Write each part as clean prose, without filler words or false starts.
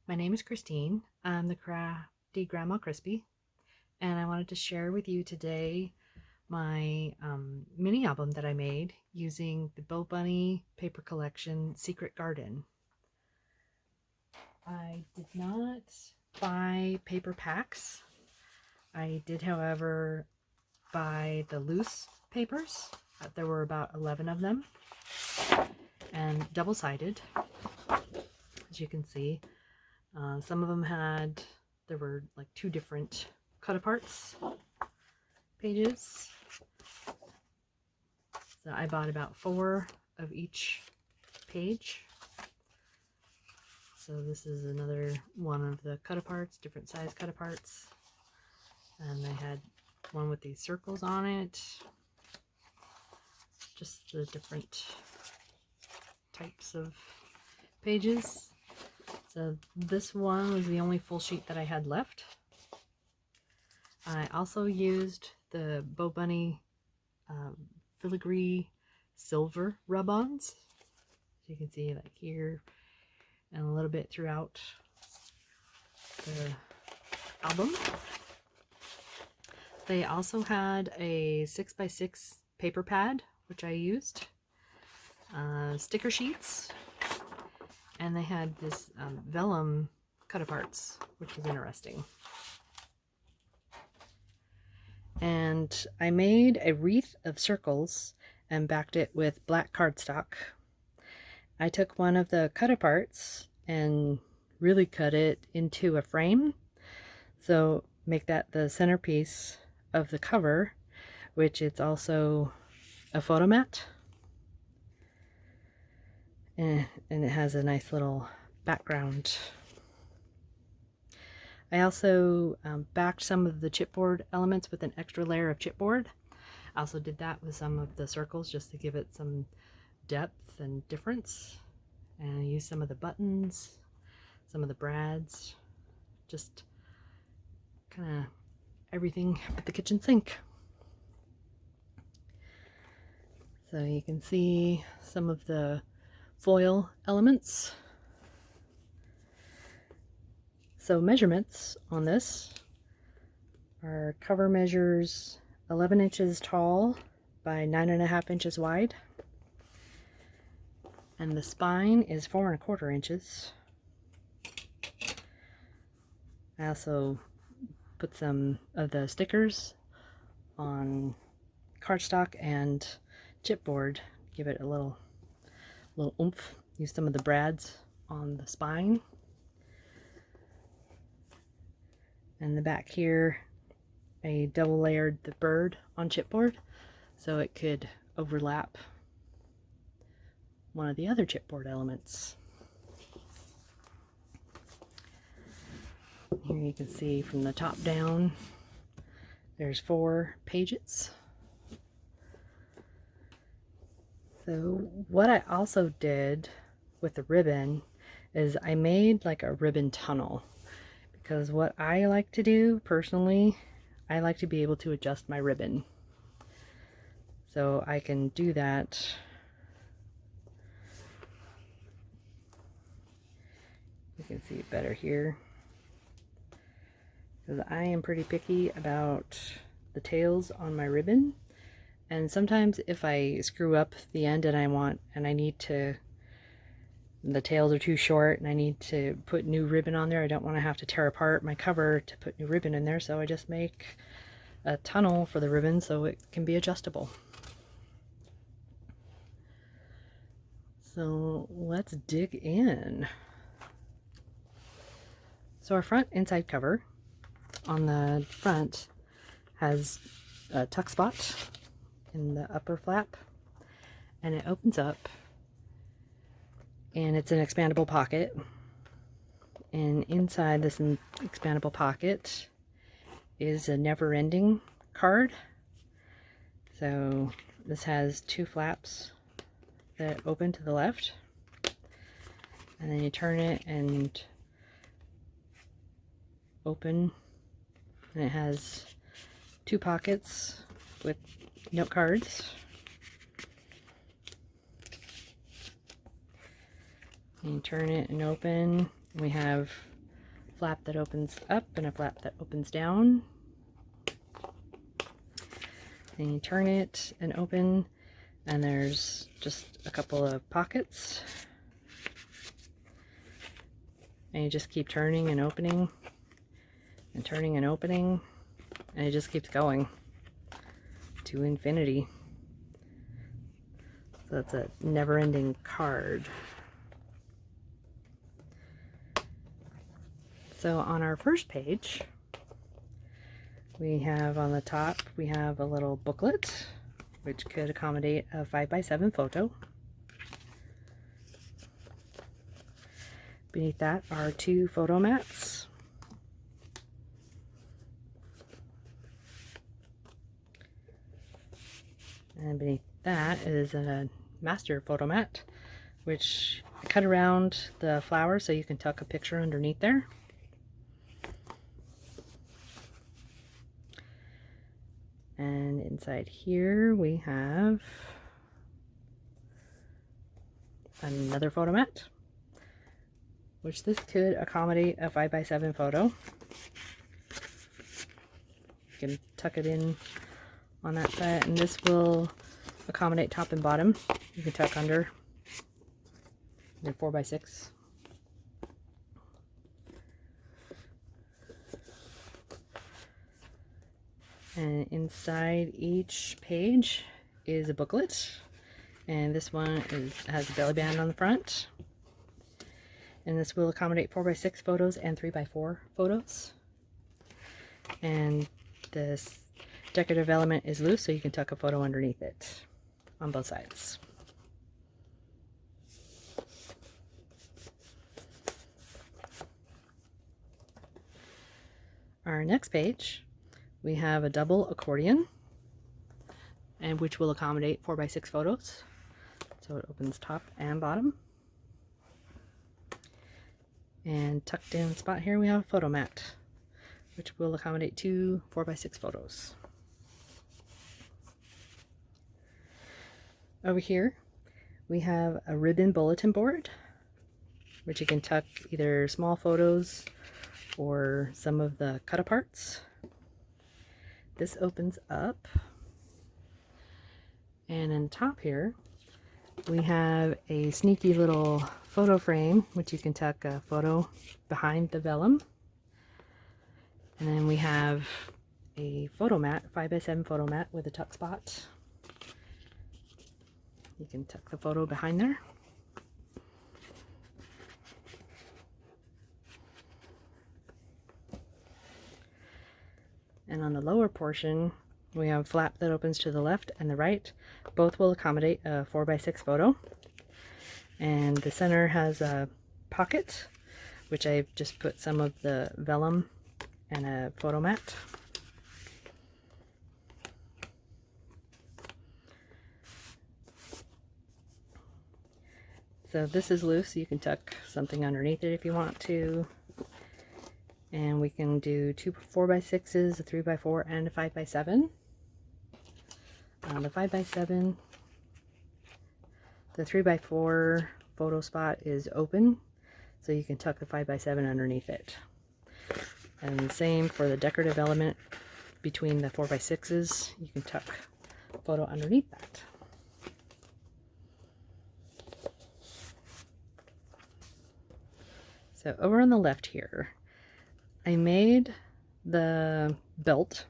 My name is Christine. I'm the Crafty Grandma Crispy, and I wanted to share with you today my mini album that I made using the Bo Bunny Paper Collection Secret Garden. I did not buy paper packs. I did, however, buy the loose papers. There were about 11 of them, and double-sided, as you can see. Some of them there were like 2 different cut-aparts pages. So I bought about 4 of each page. So this is another one of the cut-aparts, different size cut-aparts. And I had one with these circles on it. Just the different types of pages. So this one was the only full sheet that I had left. I also used the Bo Bunny fillagree silver rubons. So you can see like here and a little bit throughout the album. They also had a 6x6 paper pad, which I used, sticker sheets, and they had this vellum cut-aparts, which was interesting. And I made a wreath of circles and backed it with black cardstock. I took one of the cut-aparts and really cut it into a frame, so make that the centerpiece of the cover, which it's also a photo mat. And it has a nice little background. I also backed some of the chipboard elements with an extra layer of chipboard. I also did that with some of the circles just to give it some depth and difference. And I used some of the buttons, some of the brads, just kind of everything but the kitchen sink. So you can see some of the foil elements. So measurements on this are cover measures 11 inches tall by 9.5 inches wide. And the spine is 4.25 inches. I also put some of the stickers on cardstock and chipboard, give it a little oomph. Use some of the brads on the spine. And the back here, I double layered the bird on chipboard so it could overlap one of the other chipboard elements. Here you can see from the top down, there's 4 pages. So what I also did with the ribbon is I made like a ribbon tunnel, because what I like to do personally, I like to be able to adjust my ribbon. So I can do that. You can see it better here, because I am pretty picky about the tails on my ribbon. And sometimes if I screw up the end and I need to, the tails are too short and I need to put new ribbon on there, I don't want to have to tear apart my cover to put new ribbon in there, so I just make a tunnel for the ribbon so it can be adjustable. So let's dig in. So our front inside cover on the front has a tuck spot in the upper flap, and it opens up and it's an expandable pocket, and inside this expandable pocket is a never-ending card. So this has 2 flaps that open to the left, and then you turn it and open, and it has 2 pockets with note cards. And you turn it and open, we have flap that opens up and a flap that opens down. And you turn it and open, and there's just a couple of pockets. And you just keep turning and opening and turning and opening, and it just keeps going to infinity. So it's a never-ending card. So on our first page, we have on the top, we have a little booklet, which could accommodate a 5x7 photo. Beneath that are 2 photo mats. And beneath that is a master photo mat, which I cut around the flower so you can tuck a picture underneath there. And inside here we have another photo mat, which this could accommodate a 5x7 photo. You can tuck it in on that side, and this will accommodate top and bottom. You can tuck under. They're 4x6. And inside each page is a booklet, and this one has a belly band on the front, and this will accommodate 4x6 photos and 3x4 photos. And this decorative element is loose, so you can tuck a photo underneath it on both sides. Our next page, we have a double accordion, and which will accommodate 4x6 photos. So it opens top and bottom. And tucked in spot here we have a photo mat, which will accommodate 2 4x6 photos. Over here we have a ribbon bulletin board, which you can tuck either small photos or some of the cut aparts. This opens up, and in top here we have a sneaky little photo frame, which you can tuck a photo behind the vellum. And then we have a photo mat, 5x7 photo mat with a tuck spot. You can tuck the photo behind there. And on the lower portion, we have a flap that opens to the left and the right. Both will accommodate a 4x6 photo. And the center has a pocket, which I've just put some of the vellum and a photo mat. So this is loose, so you can tuck something underneath it if you want to. And we can do 2 4x6s, a 3x4, and a 5x7. The 5x7, the 3x4 photo spot is open, so you can tuck the 5x7 underneath it. And the same for the decorative element between the 4x6s, you can tuck a photo underneath that. So over on the left here, I made the belt,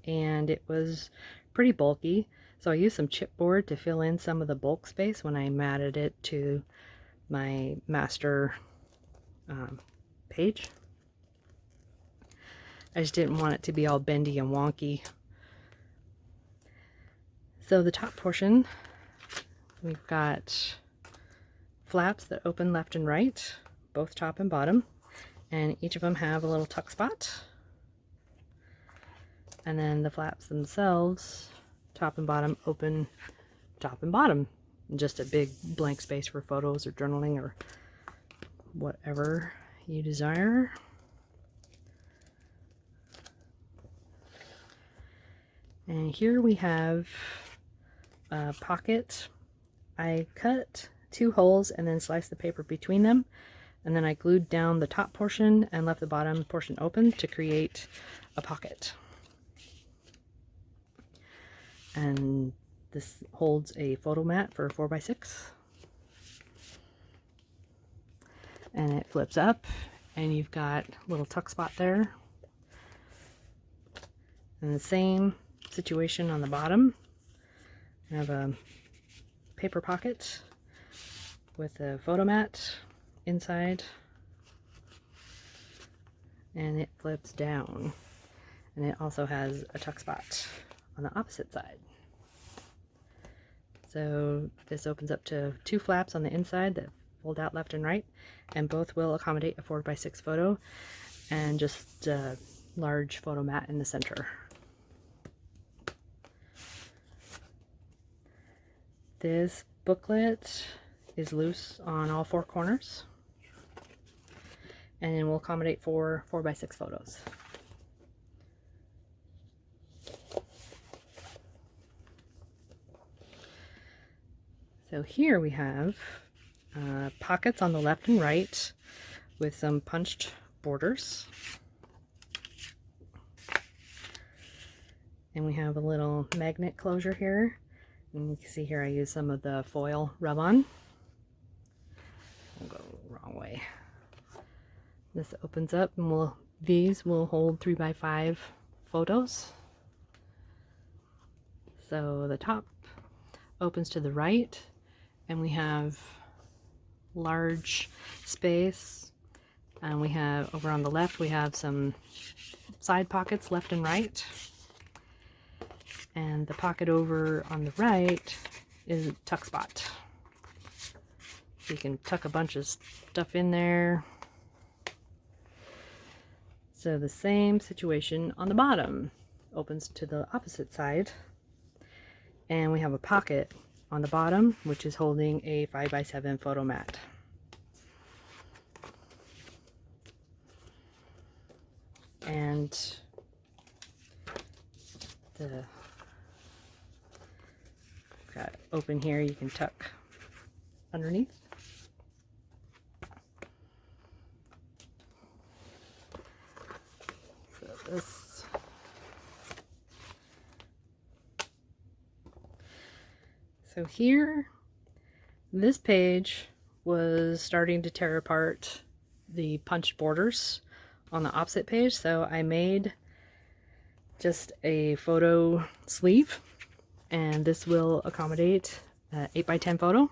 and it was pretty bulky, so I used some chipboard to fill in some of the bulk space when I matted it to my master page. I just didn't want it to be all bendy and wonky. So the top portion, we've got flaps that open left and right, both top and bottom, and each of them have a little tuck spot. And then the flaps themselves, top and bottom, open top and bottom. Just a big blank space for photos or journaling or whatever you desire. And here we have a pocket. I cut 2 holes and then sliced the paper between them. And then I glued down the top portion and left the bottom portion open to create a pocket. And this holds a photo mat for 4x6. And it flips up and you've got a little tuck spot there. And the same situation on the bottom. I have a paper pocket with a photo mat inside, and it flips down, and it also has a tuck spot on the opposite side. So this opens up to 2 flaps on the inside that fold out left and right, and both will accommodate a 4x6 photo and just a large photo mat in the center. This booklet is loose on all 4 corners and will accommodate 4 4x6 photos. So here we have pockets on the left and right with some punched borders. And we have a little magnet closure here. And you can see here I use some of the foil rub-on. I'll go the wrong way. This opens up and these will hold 3x5 photos. So the top opens to the right and we have large space, and we have over on the left we have some side pockets left and right. And the pocket over on the right is a tuck spot. So you can tuck a bunch of stuff in there. So the same situation on the bottom opens to the opposite side. And we have a pocket on the bottom, which is holding a 5x7 photo mat. And the got open here, you can tuck underneath. So here, this page was starting to tear apart the punched borders on the opposite page, so I made just a photo sleeve, and this will accommodate an 8x10 photo.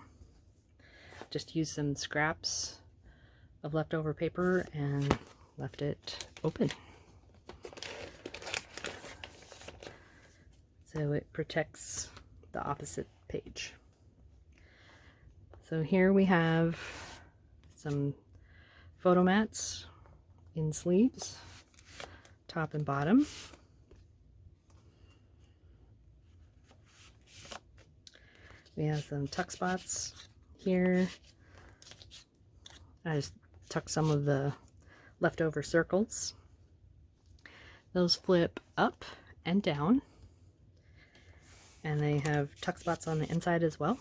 Just used some scraps of leftover paper and left it open. So it protects the opposite page. So here we have some photo mats in sleeves, top and bottom. We have some tuck spots here. I just tucked some of the leftover circles. Those flip up and down. And they have tuck spots on the inside as well.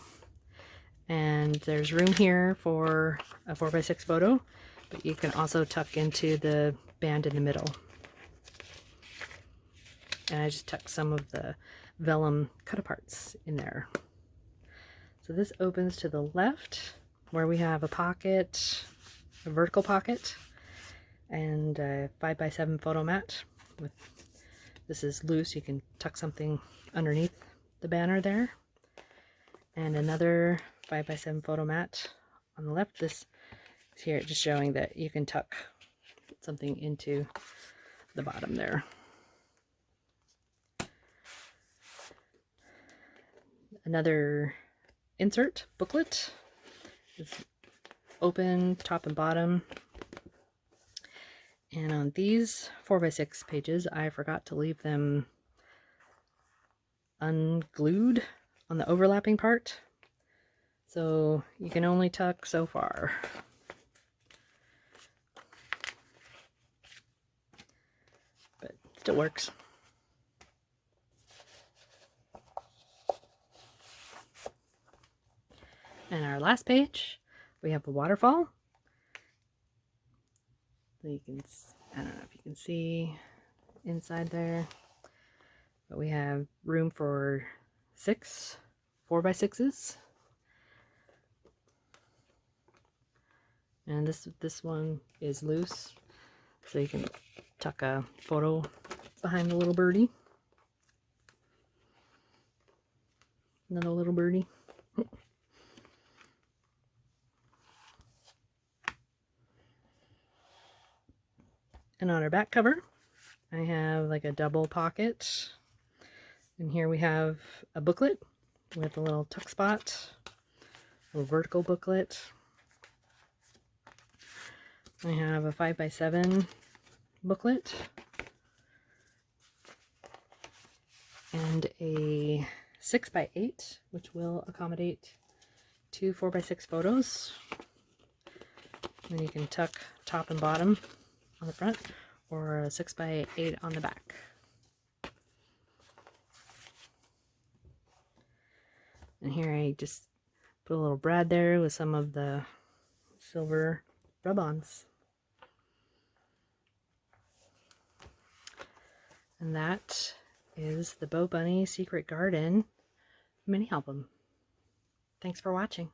And there's room here for a 4x6 photo, but you can also tuck into the band in the middle. And I just tucked some of the vellum cut-aparts in there. So this opens to the left, where we have a pocket, a vertical pocket, and a 5x7 photo mat. This is loose, you can tuck something underneath the banner there. And another 5x7 photo mat on the left. This is here just showing that you can tuck something into the bottom there. Another insert booklet is open top and bottom. And on these 4x6 pages, I forgot to leave them unglued on the overlapping part, so you can only tuck so far. But it still works. And our last page, we have a waterfall, So you can, I don't know if you can see inside there, but we have room for 6 4x6s. And this one is loose, so you can tuck a photo behind the little birdie. Another little birdie. And on our back cover, I have like a double pocket. And here we have a booklet with a little tuck spot, a little vertical booklet. I have a 5x7 booklet and a 6x8, which will accommodate 2 4x6 photos. And you can tuck top and bottom on the front, or a 6x8 on the back. And here I just put a little brad there with some of the silver rubons. And that is the Bo Bunny Secret Garden mini album. Thanks for watching.